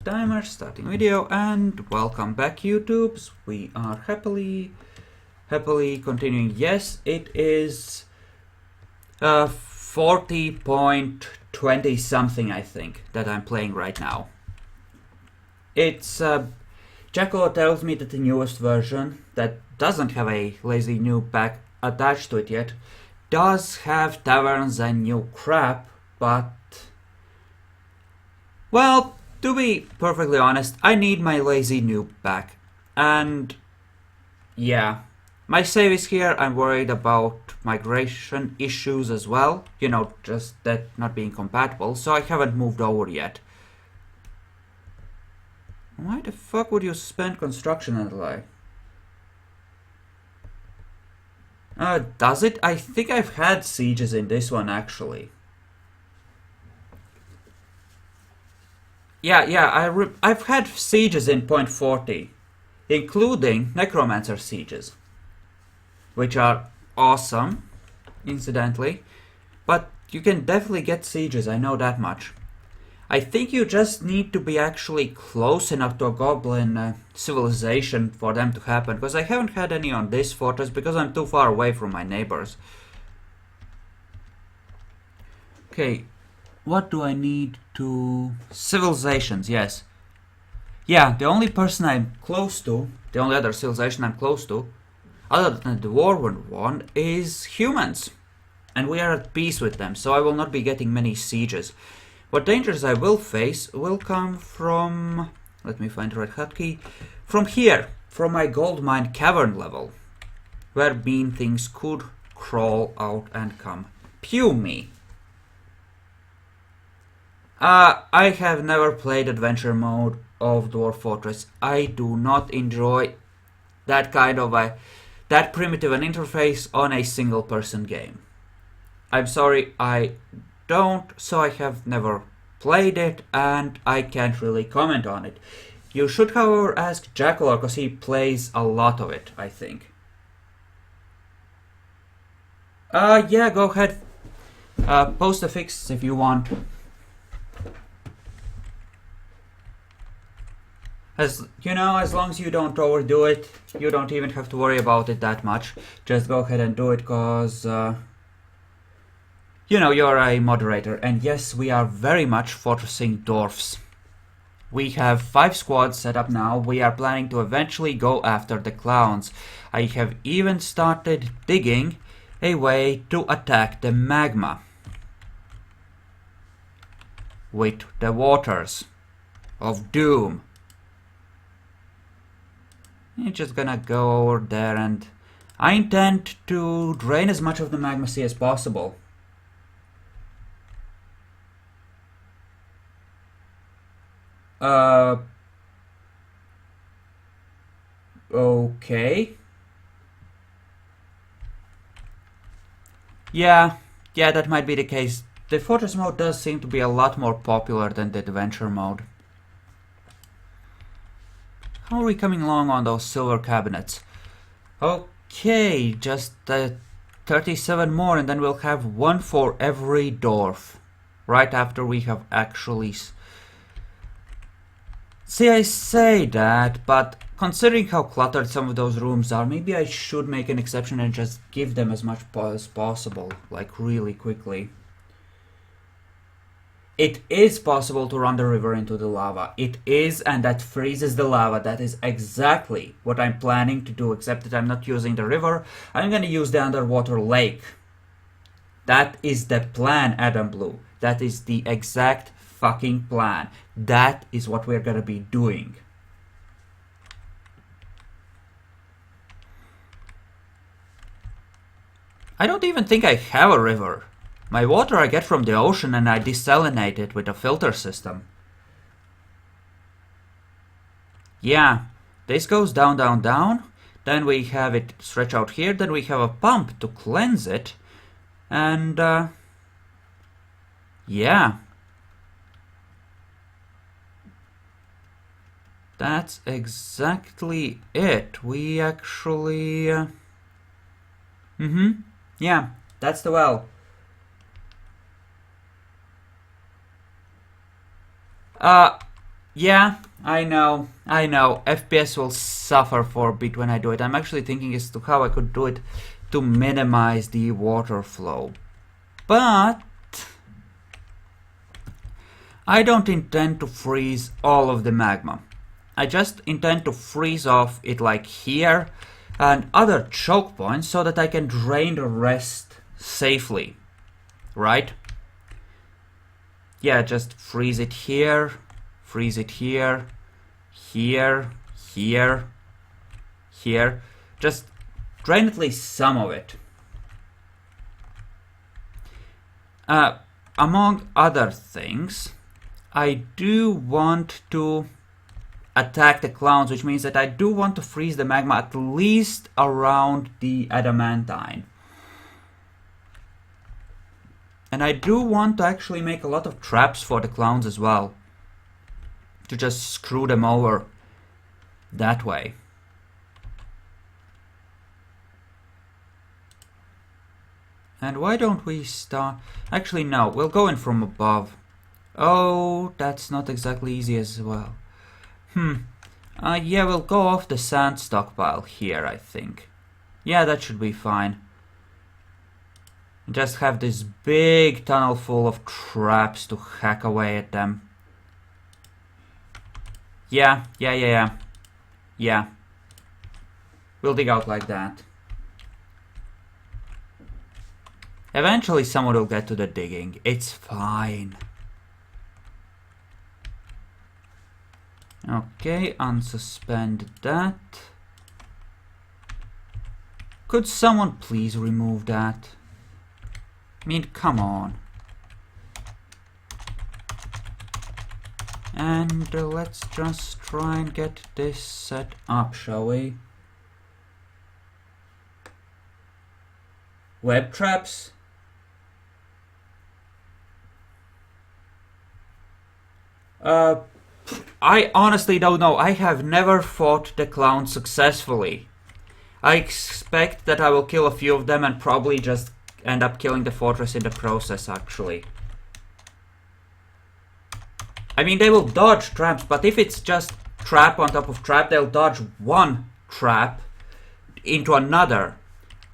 Timer starting video, and welcome back, YouTubes. We are happily continuing. Yes, it is 40.20 something, I think, that I'm playing right now. It's Jacko tells me that the newest version that doesn't have a lazy new pack attached to it yet does have taverns and new crap, but well, to be perfectly honest, I need my lazy noob back. And yeah, my save is here. I'm worried about migration issues as well. You know, just that not being compatible. So I haven't moved over yet. Why the fuck would you suspend construction until does it? I think I've had sieges in this one actually. Yeah, I've had sieges in point 40, including necromancer sieges, which are awesome, incidentally. But you can definitely get sieges, I know that much. I think you just need to be actually close enough to a goblin civilization for them to happen, because I haven't had any on this fortress because I'm too far away from my neighbors. Okay. What do I need to... Civilizations, yes. Yeah, the only person I'm close to, the only other civilization I'm close to, other than the dwarven one, is humans. And we are at peace with them, so I will not be getting many sieges. What dangers I will face will come from... Let me find the right hotkey. From here, from my gold mine cavern level, where mean things could crawl out and come pew me. I have never played adventure mode of Dwarf Fortress. I do not enjoy that kind of that primitive an interface on a single person game. I'm sorry, I don't, so I have never played it and I can't really comment on it. You should, however, ask Jackal because he plays a lot of it, I think. Yeah, go ahead. Post a fix if you want. As you know, as long as you don't overdo it, you don't even have to worry about it that much. Just go ahead and do it, cause you know, you're a moderator. And yes, we are very much fortressing dwarfs. We have 5 squads set up now. We are planning to eventually go after the clowns. I have even started digging a way to attack the magma with the waters of doom. I'm just gonna go over there and I intend to drain as much of the magma sea as possible. Okay. Yeah, that might be the case. The fortress mode does seem to be a lot more popular than the adventure mode. How are we coming along on those silver cabinets? Okay, just 37 more and then we'll have one for every dwarf. Right after we have actually... See, I say that, but considering how cluttered some of those rooms are, maybe I should make an exception and just give them as much as possible, like really quickly. It is possible to run the river into the lava. It is, and that freezes the lava. That is exactly what I'm planning to do, except that I'm not using the river. I'm gonna use the underwater lake. That is the plan, Adam Blue. That is the exact fucking plan. That is what we're gonna be doing. I don't even think I have a river. My water I get from the ocean and I desalinate it with a filter system. Yeah, this goes down, down, down. Then we have it stretch out here. Then we have a pump to cleanse it. And, yeah. That's exactly it. We actually... Yeah, that's the well. Yeah, I know. FPS will suffer for a bit when I do it. I'm actually thinking as to how I could do it to minimize the water flow. But I don't intend to freeze all of the magma. I just intend to freeze off it like here and other choke points so that I can drain the rest safely. Right? Yeah, just freeze it here, here, here. Just drain at least some of it. Among other things, I do want to attack the clowns, which means that I do want to freeze the magma at least around the adamantine. And I do want to actually make a lot of traps for the clowns as well, to just screw them over that way. And why don't we start... Actually, no, we'll go in from above. Oh, that's not exactly easy as well. Yeah, we'll go off the sand stockpile here, I think. Yeah, that should be fine. Just have this big tunnel full of traps to hack away at them. Yeah. We'll dig out like that. Eventually someone will get to the digging. It's fine. Okay, unsuspend that. Could someone please remove that? I mean, come on. And let's just try and get this set up, shall we? Web traps? I honestly don't know. I have never fought the clowns successfully. I expect that I will kill a few of them and probably just end up killing the fortress in the process, actually. I mean, they will dodge traps, but if it's just trap on top of trap, they'll dodge one trap into another.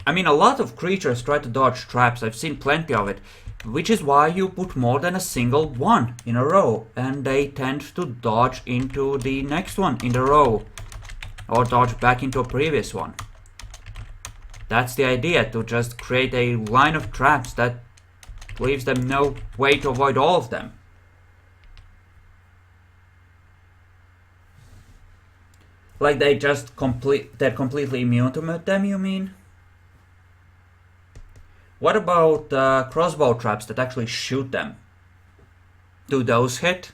I mean, a lot of creatures try to dodge traps. I've seen plenty of it. Which is why you put more than a single one in a row. And they tend to dodge into the next one in the row. Or dodge back into a previous one. That's the idea, to just create a line of traps that leaves them no way to avoid all of them. Like they're completely immune to them, you mean? What about crossbow traps that actually shoot them? Do those hit?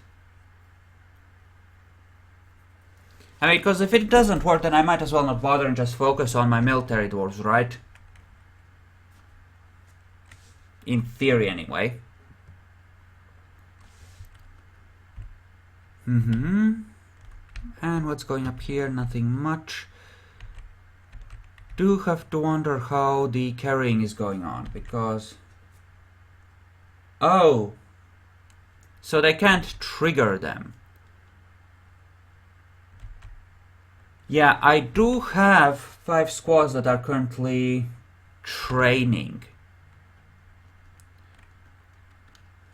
I mean, because if it doesn't work, then I might as well not bother and just focus on my military dwarves, right? In theory, anyway. And what's going up here? Nothing much. Do have to wonder how the carrying is going on, because... Oh! So they can't trigger them. Yeah, I do have 5 squads that are currently training.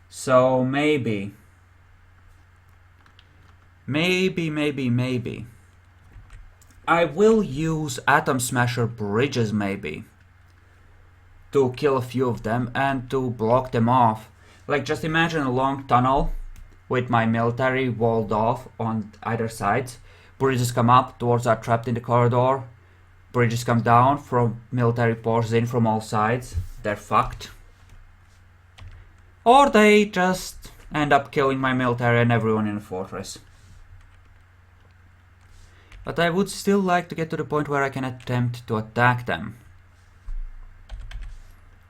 So maybe. Maybe. I will use Atom Smasher bridges maybe. To kill a few of them and to block them off. Like, just imagine a long tunnel with my military walled off on either side. Bridges come up, dwarves are trapped in the corridor. Bridges come down, from military pours in from all sides. They're fucked. Or they just end up killing my military and everyone in the fortress. But I would still like to get to the point where I can attempt to attack them.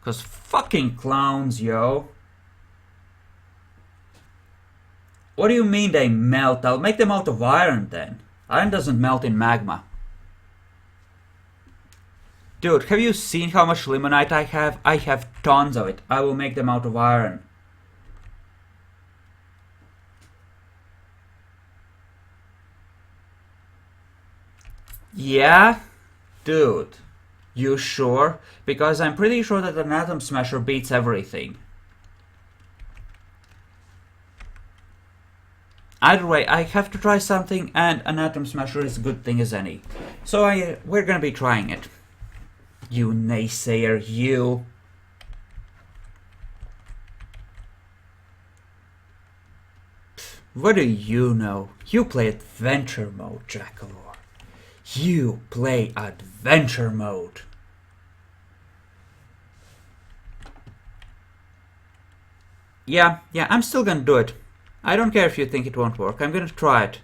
Cause fucking clowns, yo. What do you mean they melt? I'll make them out of iron then. Iron doesn't melt in magma. Dude, have you seen how much limonite I have? I have tons of it. I will make them out of iron. Yeah? Dude. You sure? Because I'm pretty sure that an Atom Smasher beats everything. Either way, I have to try something, and an Atom Smasher is a good thing as any. So we're gonna be trying it. You naysayer, you. What do you know? You play Adventure Mode, Jackalor. You play Adventure Mode. Yeah, I'm still gonna do it. I don't care if you think it won't work. I'm gonna try it.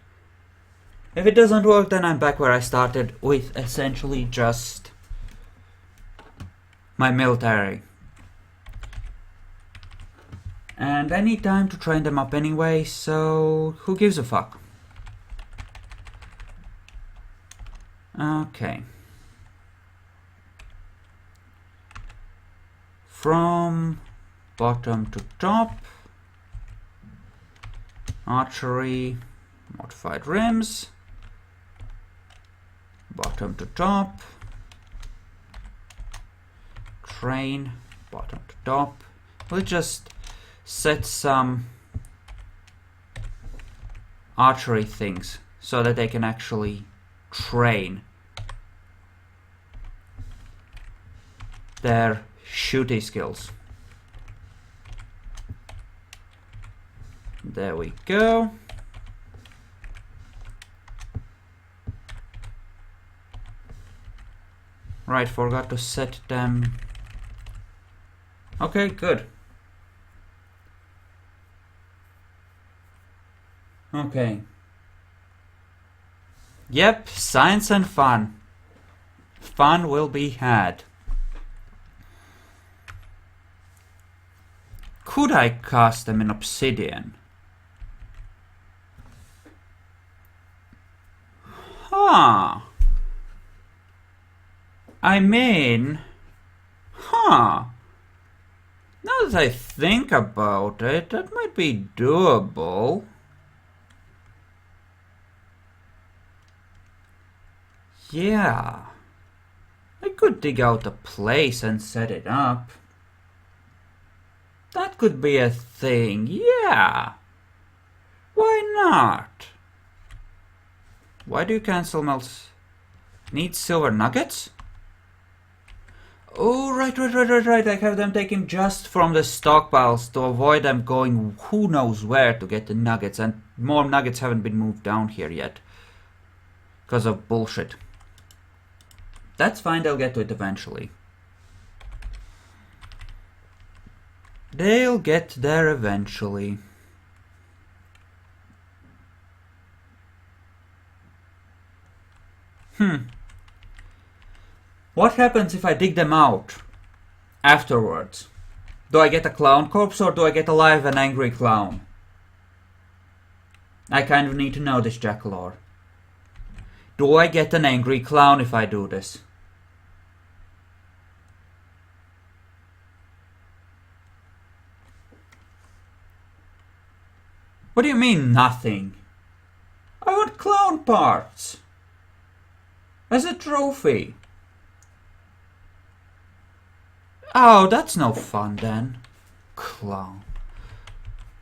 If it doesn't work, then I'm back where I started, with essentially just my military. And I need time to train them up anyway, so who gives a fuck? Okay. From bottom to top. Archery, modified rims. Bottom to top. Train, bottom to top. Let's just set some archery things so that they can actually train their shooty skills. There we go. Right, forgot to set them. Okay, good. Okay. Yep, science and fun. Fun will be had. Could I cast them in obsidian? Huh. I mean... Huh. Now that I think about it, that might be doable. Yeah. I could dig out a place and set it up. That could be a thing, yeah. Why not? Why do you cancel melts? Need silver nuggets? Oh, right. I have them taken just from the stockpiles to avoid them going who knows where to get the nuggets, and more nuggets haven't been moved down here yet. Because of bullshit. That's fine, they'll get to it eventually. They'll get there eventually. What happens if I dig them out afterwards? Do I get a clown corpse or do I get a live and angry clown? I kind of need to know this, Jackalor. Do I get an angry clown if I do this? What do you mean, nothing? I want clown parts. As a trophy. Oh, that's no fun then. Clown.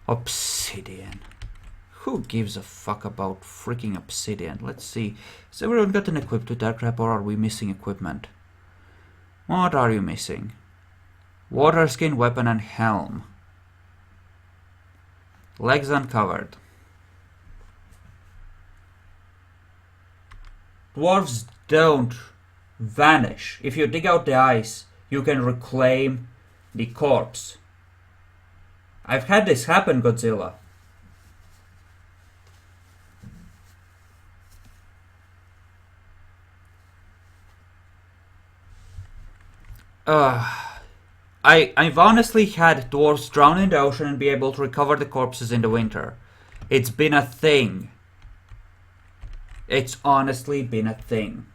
Obsidian. Who gives a fuck about freaking obsidian? Let's see. Has everyone gotten equipped with that crap, or are we missing equipment? What are you missing? Water skin, weapon, and helm. Legs uncovered. Dwarves don't vanish. If you dig out the ice, you can reclaim the corpse. I've had this happen, Godzilla. I've honestly had dwarves drown in the ocean and be able to recover the corpses in the winter. It's been a thing. It's honestly been a thing.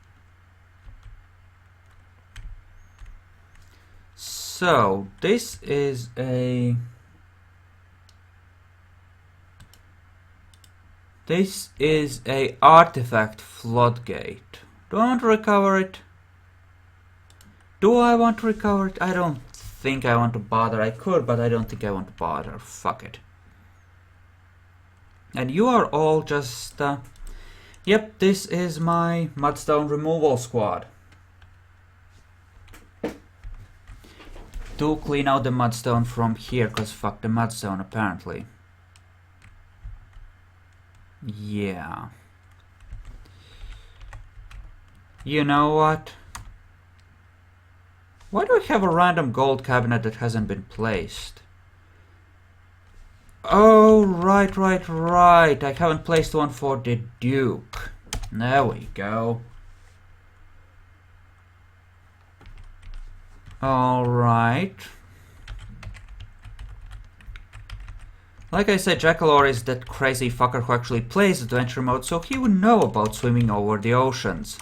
So, this is a... This is a artifact floodgate. Do I want to recover it? Do I want to recover it? I don't think I want to bother. I could, but I don't think I want to bother. Fuck it. And you are all just... Yep, this is my mudstone removal squad. Do clean out the mudstone from here, cause fuck the mudstone apparently. Yeah. You know what? Why do I have a random gold cabinet that hasn't been placed? Oh, right. I haven't placed one for the Duke. There we go. Alright. Like I said, Jackalor is that crazy fucker who actually plays adventure mode, so he would know about swimming over the oceans.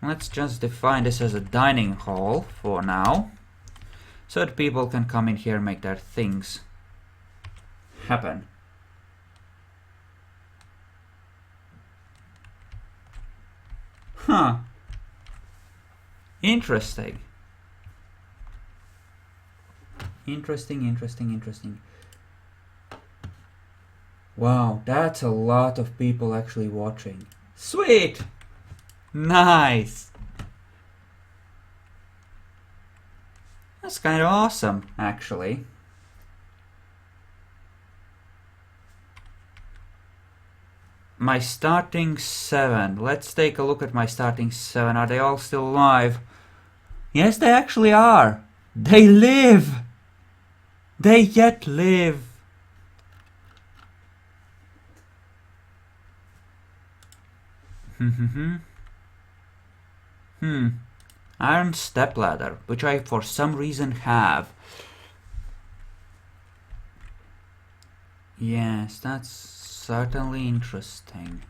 Let's just define this as a dining hall for now, so that people can come in here and make their things happen. Huh. Interesting. Interesting. Wow, that's a lot of people actually watching. Sweet! Nice! That's kind of awesome, actually. My starting 7. Let's take a look at my starting 7. Are they all still alive? Yes, they actually are. They live! They yet live. Iron stepladder, which I for some reason have. Yes, that's certainly interesting.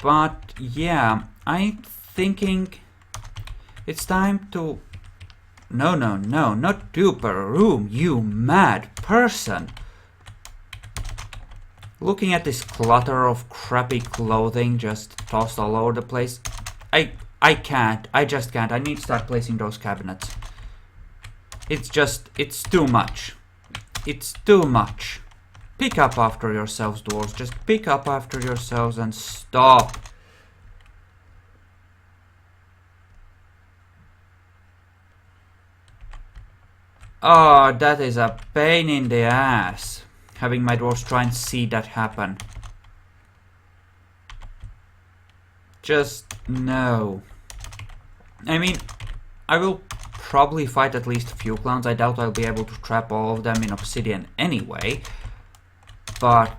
But yeah, I'm thinking it's time to... No, not duper room, you mad person! Looking at this clutter of crappy clothing just tossed all over the place, I just can't. I need to start placing those cabinets. It's too much. It's too much. Pick up after yourselves, dwarves. Just pick up after yourselves and stop. Oh, that is a pain in the ass. Having my dwarves try and see that happen. Just no. I mean, I will probably fight at least a few clowns. I doubt I'll be able to trap all of them in obsidian anyway. But...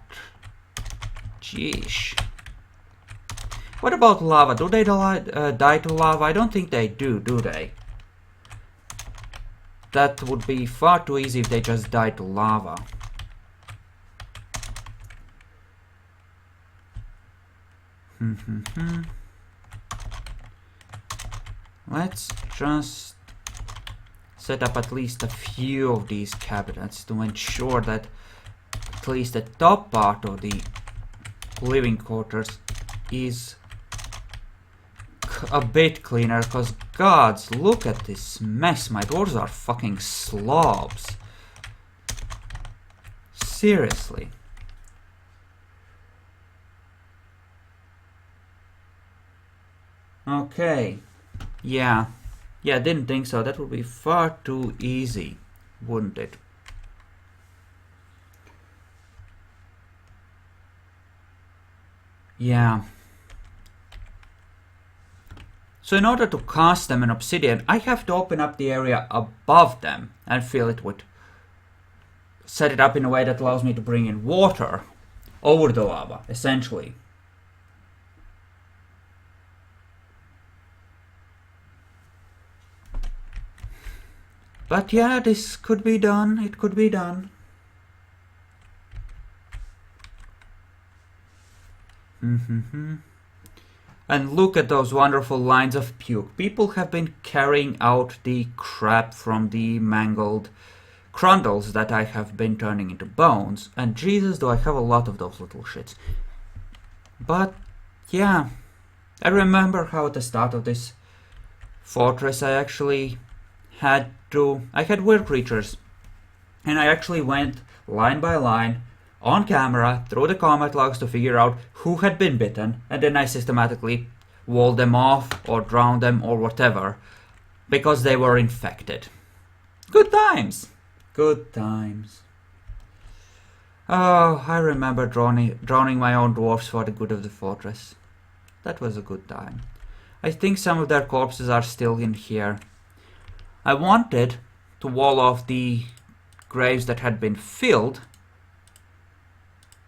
Jeesh. What about lava? Do they die to lava? I don't think they do they? That would be far too easy if they just died to lava. Let's just set up at least a few of these cabinets to ensure that at least the top part of the living quarters is a bit cleaner, because gods, look at this mess. My dwarves are fucking slobs. Seriously. Okay. Yeah, didn't think so. That would be far too easy, wouldn't it? Yeah. So in order to cast them in obsidian, I have to open up the area above them and fill it with... set it up in a way that allows me to bring in water over the lava, essentially. But yeah, this could be done. It could be done. And look at those wonderful lines of puke. People have been carrying out the crap from the mangled grundles that I have been turning into bones, and Jesus, do I have a lot of those little shits. But yeah, I remember how at the start of this fortress I had weird creatures, and I actually went line by line on camera through the combat logs to figure out who had been bitten, and then I systematically walled them off or drowned them or whatever because they were infected. Good times! Good times. Oh, I remember drowning my own dwarfs for the good of the fortress. That was a good time. I think some of their corpses are still in here. I wanted to wall off the graves that had been filled,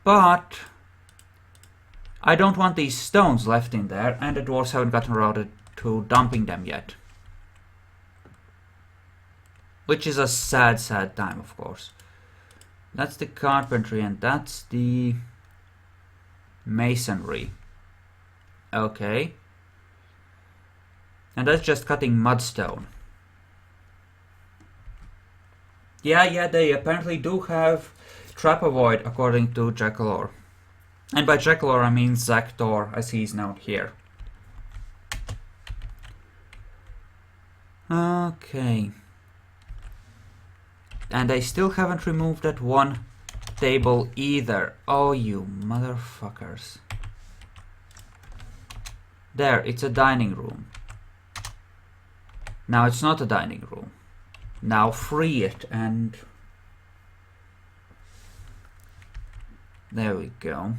but I don't want these stones left in there, and the dwarves haven't gotten around to dumping them yet. Which is a sad, sad time, of course. That's the carpentry, and that's the masonry. Okay. And that's just cutting mudstone. Yeah, they apparently do have trap avoid, according to Jackalor. And by Jackalor I mean Zaktor, as he's known here. Okay. And I still haven't removed that one table either. Oh, you motherfuckers. There, it's a dining room. Now it's not a dining room. Now free it and... There we go.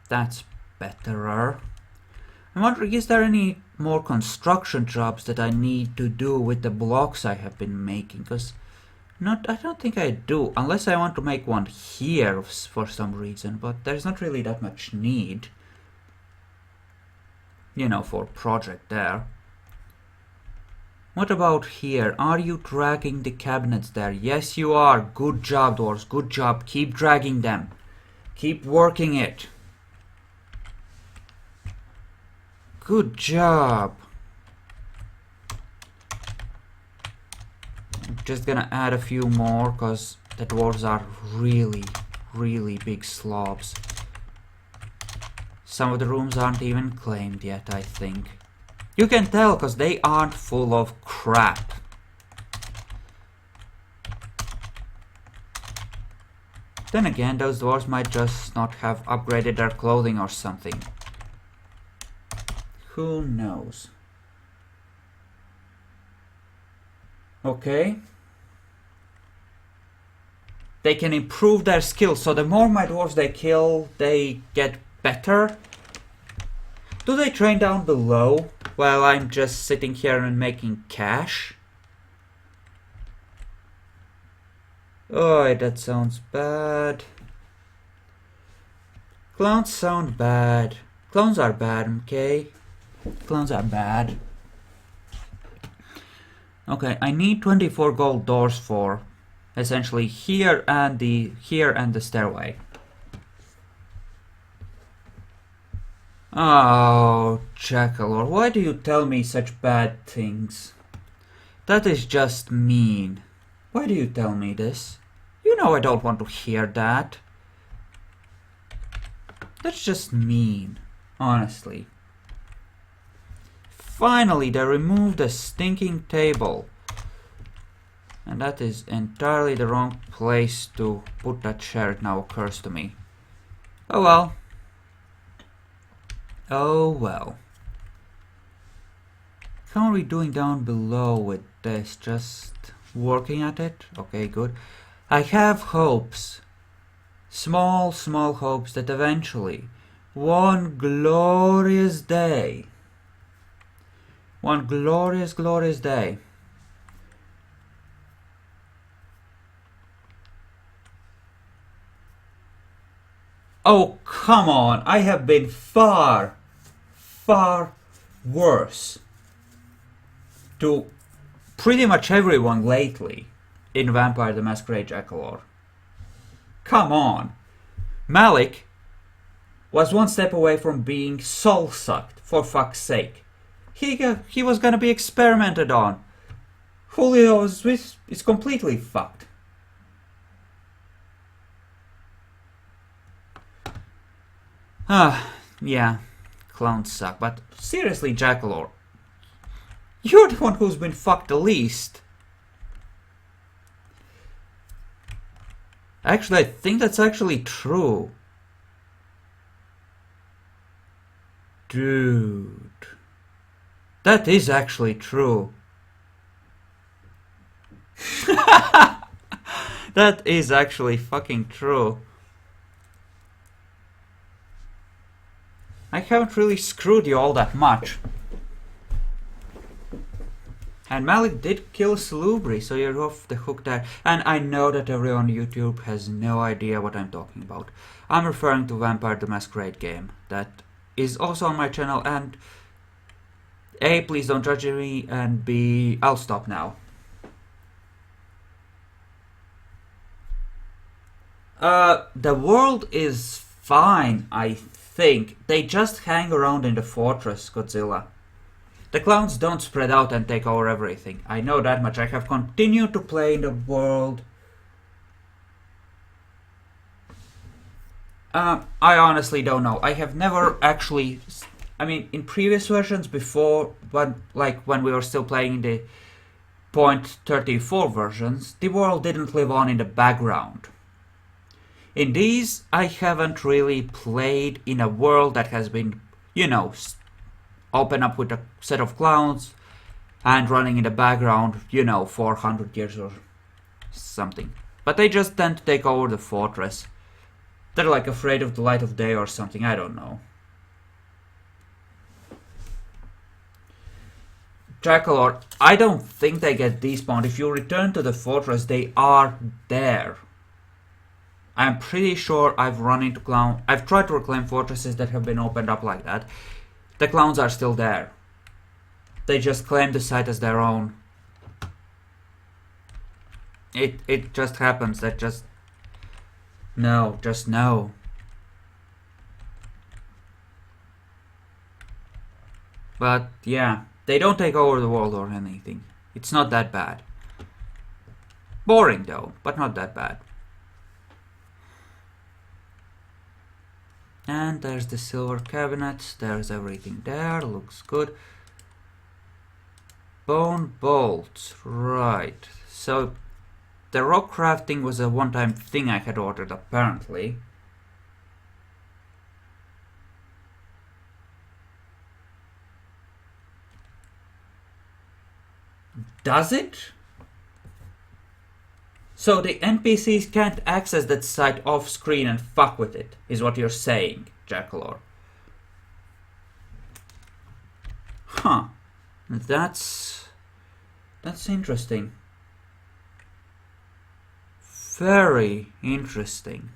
That's betterer. I'm wondering, is there any more construction jobs that I need to do with the blocks I have been making? Because I don't think I do, unless I want to make one here for some reason, but there's not really that much need. You know, for project there. What about here? Are you dragging the cabinets there? Yes, you are. Good job, dwarves. Good job. Keep dragging them. Keep working it. Good job. I'm just gonna add a few more because the dwarves are really, really big slobs. Some of the rooms aren't even claimed yet, I think. You can tell because they aren't full of crap. Then again, those dwarves might just not have upgraded their clothing or something. Who knows? Okay. They can improve their skills, so the more my dwarves they kill, they get better. Do they train down below while I'm just sitting here and making cash? Oh, that sounds bad. Clowns sound bad. Clowns are bad, okay? Clowns are bad. Okay, I need 24 gold doors for essentially here and the stairway. Oh, Jackalor, why do you tell me such bad things? That is just mean. Why do you tell me this? You know I don't want to hear that. That's just mean, honestly. Finally, they removed the stinking table. And that is entirely the wrong place to put that chair, it now occurs to me. Oh well. Oh well. How are we doing down below with this? Just working at it? Okay, good. I have hopes. Small hopes that eventually, one glorious day, one glorious day, oh, come on! I have been far worse to pretty much everyone lately in Vampire the Masquerade Jackalor. Come on! Malik was one step away from being soul-sucked, for fuck's sake. He was gonna be experimented on. Julio is completely fucked. Yeah, clowns suck, but seriously, Jackalor, you're the one who's been fucked the least. Actually, I think that's actually true. Dude. That is actually true. That is actually fucking true. I haven't really screwed you all that much. And Malik did kill Salubri, so you're off the hook there. And I know that everyone on YouTube has no idea what I'm talking about. I'm referring to Vampire the Masquerade game. That is also on my channel, and A, please don't judge me, and B, I'll stop now. The world is fine, I think. They just hang around in the fortress, Godzilla. The clowns don't spread out and take over everything. I know that much. I have continued to play in the world. I honestly don't know. I have never actually... I mean, in previous versions before, when we were still playing the .34 versions, the world didn't live on in the background. In these, I haven't really played in a world that has been, you know, open up with a set of clowns and running in the background, you know, 400 years or something. But they just tend to take over the fortress. They're like afraid of the light of day or something, I don't know. Jackalor, I don't think they get despawned. If you return to the fortress, they are there. I'm pretty sure I've tried to reclaim fortresses that have been opened up like that. The clowns are still there. They just claim the site as their own. It just happens. That just... No, just no. But yeah, they don't take over the world or anything. It's not that bad. Boring though, but not that bad. And there's the silver cabinet, there's everything there, looks good. Bone bolts, right. So the rock crafting was a one-time thing I had ordered apparently. Does it? So the NPCs can't access that site off screen and fuck with it, is what you're saying, Jackalor. Huh. That's interesting. Very interesting.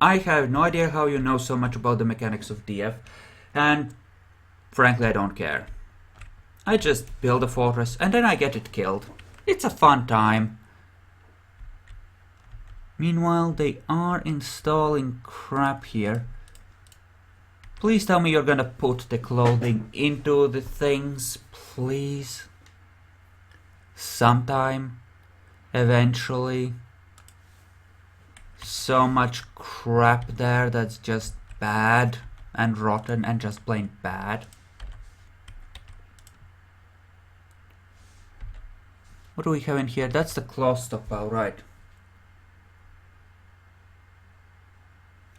I have no idea how you know so much about the mechanics of DF, and frankly I don't care. I just build a fortress and then I get it killed. It's a fun time. Meanwhile, they are installing crap here. Please tell me you're gonna put the clothing into the things, please. Sometime. Eventually. So much crap there that's just bad and rotten and just plain bad. What do we have in here? That's the cloth stockpile, right?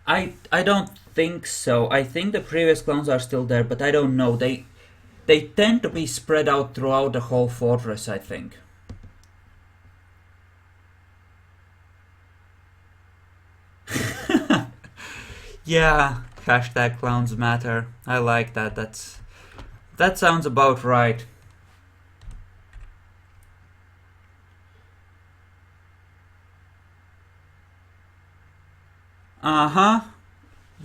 I don't think so. I think the previous clones are still there, but I don't know. They tend to be spread out throughout the whole fortress, I think. Yeah, hashtag clowns matter. I like that. That sounds about right. Uh-huh.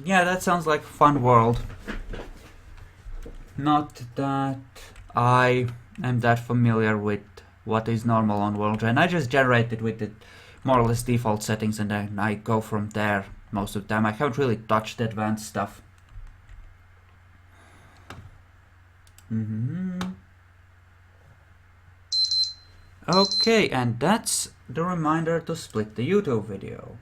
Yeah, that sounds like a fun world. Not that I am that familiar with what is normal on World Gen. I just generate it with the more or less default settings and then I go from there most of the time. I haven't really touched the advanced stuff. Okay, and that's the reminder to split the YouTube video.